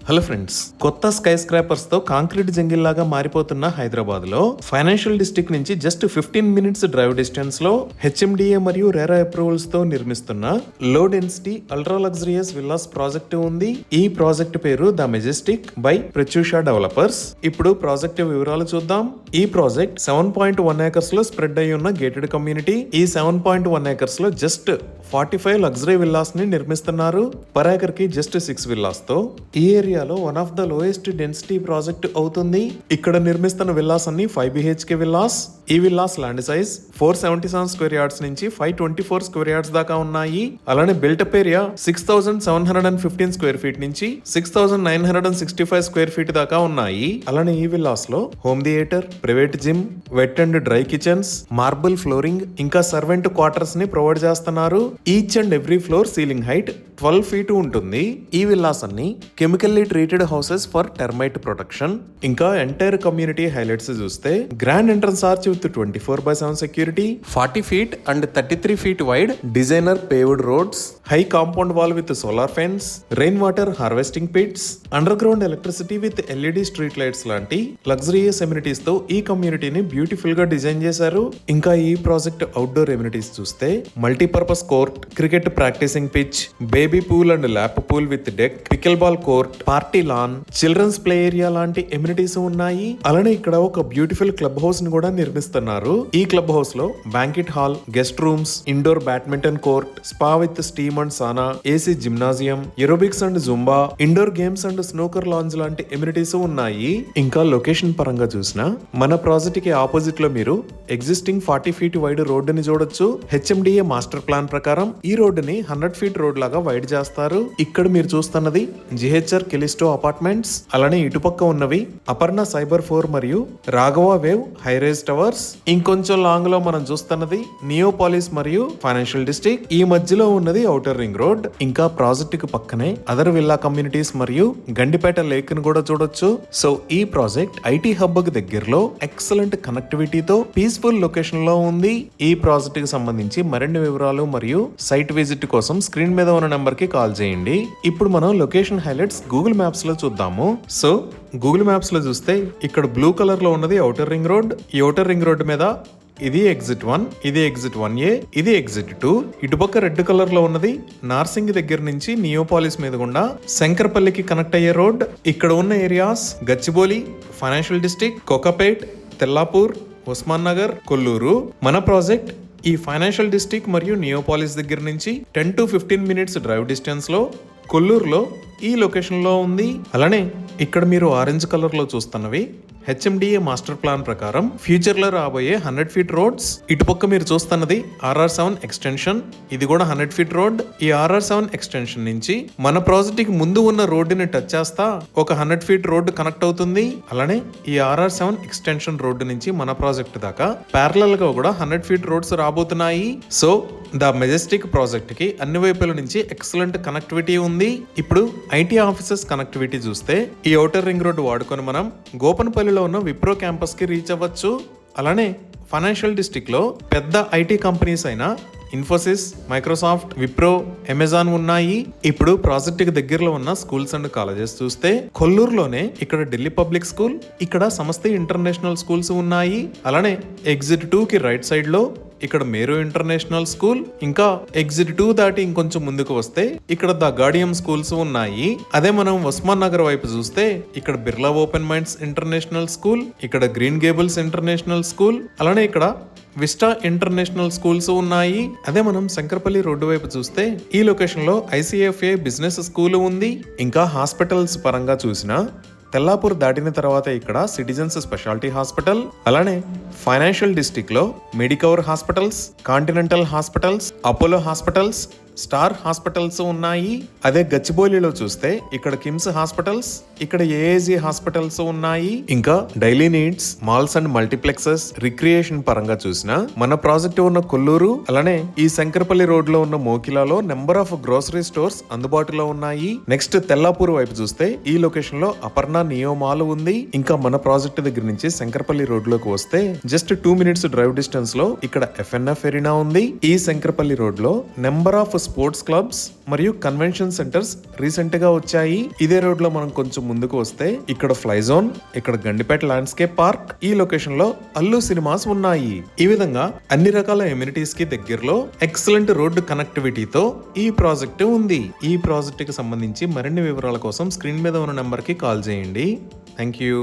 Hello friends, కొత్త sky scrapers తో concrete jungle లాగా మారిపోతున్న హైదరాబాద్ లో ఫైనాన్షియల్ డిస్ట్రిక్ట్ నుంచి జస్ట్ 15 మినిట్స్ డ్రైవ్ డిస్టెన్స్ లో హెచ్ఎండిఏ మరియు రెరా అప్రూవల్స్ తో నిర్మిస్తున్న low density ultra luxurious villas project ఉంది. ఈ ప్రాజెక్ట్ పేరు the Majestic by Pratyusha developers. ఇప్పుడు ప్రాజెక్ట్ వివరాలు చూద్దాం. ఈ ప్రాజెక్ట్ 7.1 ఏకర్స్ లో స్ప్రెడ్ అయి ఉన్న గేటెడ్ కమ్యూనిటీ. ఈ 7.1 ఏకర్స్ లో జస్ట్ 45 లగ్జరీ విల్లాస్ ని నిర్మిస్తున్నారు. పర్ ఏకర్ కి జస్ట్ 6 విల్లాస్ తో ఈ ఏరియాలో one of the lowest density project అవుతుంది. ఇక్కడ నిర్మిస్తున్న విల్లాస్ అన్ని 5 BHK విల్లాస్. ఈ villas land size 477 square yards నుంచి 524 స్క్వేర్ యార్డ్స్ దాకా ఉన్నాయి. అలానే బిల్టప్ ఏరియా 6715 స్క్వేర్ ఫీట్ నుంచి 6965 స్క్వేర్ ఫీట్ దాకా ఉన్నాయి. అలానే ఈ విల్లాస్ లో home theatre, private gym, wet and dry kitchens, marble flooring, ఇంకా సర్వెంట్ క్వార్టర్స్ ని ప్రొవైడ్ చేస్తున్నారు. Each and every floor ceiling height 12 feet ఉంటుంది. ఈ విల్లాస్ అన్ని chemically treated houses for termite protection. ఇంకా ఎంటైర్ కమ్యూనిటీ హైలైట్స్ చూస్తే grand entrance arch with 24/7 security, 40 feet and 33 feet wide designer paved roads, high compound wall with solar fence, rain water harvesting pits, under ground electricity with LED street lights లాంటి luxurious amenities తో ఈ కమ్యూనిటీని beautiful గా design చేశారు. ఇంకా ఈ project outdoor amenities చూస్తే multipurpose court, cricket practising pitch, baby pool and lap pool with deck, pickleball court, party lawn, children's play area లాంటి ఎమ్యూనిటీస్ ఉన్నాయి. అలానే ఇక్కడ ఒక బ్యూటిఫుల్ క్లబ్ హౌస్ ని కూడా నిర్మిస్తున్నారు. ఈ క్లబ్ హౌస్ లో banquet hall, guest rooms, indoor badminton court, spa with steam and sauna, AC gymnasium, aerobics and Zumba, indoor games and snooker lounge లాంటి ఎమ్యూనిటీస్ ఉన్నాయి. ఇంకా లొకేషన్ పరంగా చూసినా మన ప్రాజెక్ట్ కి ఆపోజిట్ లో మీరు ఎగ్జిస్టింగ్ 40 feet వైడ్ రోడ్డుని చూడొచ్చు. హెచ్ఎండిఏ మాస్టర్ ప్లాన్ ప్రకారం ఈ రోడ్డుని 100 feet రోడ్ లాగా వైడ్ చేస్తారు. ఇక్కడ మీరు చూస్తున్నది జిహెచ్ఆర్ కెలిస్టో అపార్ట్మెంట్స్. అలానే ఇటుపక్క ఉన్నవి అపర్ణ సైబర్ 4 మరియు రాఘవ వేవ్ హైరైజ్ టవర్స్. ఇంకొంచెం లాంగ్ లో మనం చూస్తున్నది నియోపాలిస్ మరియు ఫైనాన్షియల్ డిస్ట్రిక్ట్. ఈ మధ్యలో ఉన్నది ఔటర్ రింగ్ రోడ్. ఇంకా ప్రాజెక్ట్ కు పక్కనే అదర్ విల్లా కమ్యూనిటీస్ మరియు గండిపేట లేక్ ను కూడా చూడొచ్చు. సో ఈ ప్రాజెక్ట్ ఐటీ హబ్ కి దగ్గరలో ఎక్సలెంట్ కనెక్టివిటీతో పీస్ఫుల్ లొకేషన్ లో ఉంది. ఈ ప్రాజెక్ట్ కి సంబంధించి మరిన్ని వివరాలు మరియు సైట్ విజిట్ కోసం స్క్రీన్ మీద ఉన్న నెంబర్ కి కాల్ చేయండి. ఇప్పుడు మనం లొకేషన్ హైలైట్స్ గూగుల్ మ్యాప్స్ లో చూద్దాము. సో గూగుల్ మ్యాప్స్ లో చూస్తే ఇక్కడ బ్లూ కలర్ లో ఉన్నది ఔటర్ రింగ్ రోడ్. ఈ ఔటర్ రింగ్ రోడ్ మీద ఇది ఎగ్జిట్ 1, ఇది ఎగ్జిట్ 1A, ఇది ఎగ్జిట్ 2. ఇటుపక్క రెడ్ కలర్ లో ఉన్నది నార్సింగ్ దగ్గర నుంచి నియోపాలిస్ మీద గుండా శంకర్పల్లికి కనెక్ట్ అయ్యే రోడ్. ఇక్కడ ఉన్న areas Gachibowli, financial district, Kokapet, Tellapur, Osman Nagar, Kollur. మన ప్రాజెక్ట్ ఈ ఫైనాన్షియల్ డిస్ట్రిక్ట్ మరియు నియోపాలిస్ దగ్గర నుంచి 10 to 15 minutes డ్రైవ్ డిస్టెన్స్ లో కొల్లూరులో ఈ లొకేషన్ లో ఉంది. అలానే ఇక్కడ మీరు ఆరెంజ్ కలర్ లో చూస్తున్నవి హెచ్ఎండిఏ మాస్టర్ ప్లాన్ ప్రకారం ఫ్యూచర్ లో రాబోయే 100 feet రోడ్స్. ఇటుపక్క మీరు చూస్తున్నది RR7 ఎక్స్టెన్షన్. ఇది కూడా 100 feet రోడ్. ఈ RR7 ఎక్స్టెన్షన్ నుంచి మన ప్రాజెక్ట్ కి ముందు ఉన్న రోడ్డుని టచ్ చేస్తా ఒక 100 feet రోడ్ కనెక్ట్ అవుతుంది. అలానే ఈ RR7 ఎక్స్టెన్షన్ రోడ్డు నుంచి మన ప్రాజెక్ట్ దాకా ప్యారలల్ గా కూడా 100 feet రోడ్స్ రాబోతున్నాయి. సో ద మెజెస్టిక్ ప్రాజెక్ట్ కి అన్ని వైపుల నుంచి ఎక్సలెంట్ కనెక్టివిటీ ఉంది. ఇప్పుడు ఐటీ ఆఫీసెస్ కనెక్టివిటీ చూస్తే ఈ ఔటర్ రింగ్ రోడ్ వాడుకొని మనం గోపన్పల్లిలో ఉన్న విప్రో క్యాంపస్ కి రీచ్ అవ్వచ్చు. అలానే ఫైనాన్షియల్ డిస్ట్రిక్ట్ లో పెద్ద ఐటీ కంపెనీస్ అయిన ఇన్ఫోసిస్, మైక్రోసాఫ్ట్, విప్రో, అమెజాన్ ఉన్నాయి. ఇప్పుడు ప్రాజెక్ట్ కి దగ్గరలో ఉన్న స్కూల్స్ అండ్ కాలేజెస్ చూస్తే కొల్లూరులోనే ఇక్కడ ఢిల్లీ పబ్లిక్ స్కూల్, ఇక్కడ సమస్త ఇంటర్నేషనల్ స్కూల్స్ ఉన్నాయి. అలానే ఎగ్జిట్ 2 కి రైట్ సైడ్ లో ఇక్కడ మేరు ఇంటర్నేషనల్ స్కూల్, ఇంకా ఎగ్జిట్ 2 దాటి ఇంకొంచెం ముందుకు వస్తే ఇక్కడ ద గార్డియం స్కూల్స్ ఉన్నాయి. అదే మనం ఉస్మాన్ నగర్ వైపు చూస్తే ఇక్కడ Birla open minds international school, ఇక్కడ గ్రీన్ గేబుల్స్ ఇంటర్నేషనల్ స్కూల్, అలానే ఇక్కడ విస్టా ఇంటర్నేషనల్ స్కూల్స్ ఉన్నాయి. అదే మనం శంకర్పల్లి రోడ్డు వైపు చూస్తే ఈ లొకేషన్ లో ICFA బిజినెస్ స్కూల్ ఉంది. ఇంకా హాస్పిటల్స్ పరంగా చూసినా తెల్లాపూర్ దాటిన తర్వాత ఇక్కడ సిటిజన్స్ స్పెషాలిటీ హాస్పిటల్, అలానే ఫైనాన్షియల్ డిస్ట్రిక్ట్ లో Medicover hospitals, continental hospitals, Apollo hospitals, star hospitals ఉన్నాయి. అదే గచ్చిబౌలిలో చూస్తే ఇక్కడ కిమ్స్ హాస్పిటల్స్, ఇక్కడ AAG హాస్పిటల్స్ ఉన్నాయి. ఇంకా daily needs, malls and multiplexes, recreation పరంగా చూసినా మన ప్రాజెక్ట్ ఉన్న కొల్లూరు, అలానే ఈ శంకర్పల్లి రోడ్ లో ఉన్న మోకిలాలో నెంబర్ ఆఫ్ గ్రోసరీ స్టోర్స్ అందుబాటులో ఉన్నాయి. నెక్స్ట్ తెల్లాపూర్ వైపు చూస్తే ఈ లొకేషన్ లో అపర్ణ నియో మాల్ ఉంది. ఇంకా మన ప్రాజెక్ట్ దగ్గర నుంచి శంకర్పల్లి రోడ్ లోకి వస్తే జస్ట్ 2 minutes డ్రైవ్ డిస్టెన్స్ లో ఇక్కడ FNF ఎరీనా ఉంది. ఈ శంకర్పల్లి రోడ్ లో నెంబర్ ఆఫ్ స్పోర్ట్స్ క్లబ్స్ మరియు కన్వెన్షన్ సెంటర్స్ రీసెంట్ గా వచ్చాయి. ఇదే రోడ్ లో మనం కొంచెం ముందుకు వస్తే ఇక్కడ ఫ్లై జోన్, ఇక్కడ గండిపేట ల్యాండ్స్కేప్ పార్క్, ఈ లొకేషన్ లో అల్లు సినిమాస్ ఉన్నాయి. ఈ విధంగా అన్ని రకాల ఎమ్యూనిటీస్ కి దగ్గరలో ఎక్సలెంట్ రోడ్డు కనెక్టివిటీతో ఈ ప్రాజెక్ట్ ఉంది. ఈ ప్రాజెక్ట్ కి సంబంధించి మరిన్ని వివరాల కోసం స్క్రీన్ మీద ఉన్న నెంబర్ కి కాల్ చేయండి. Thank you.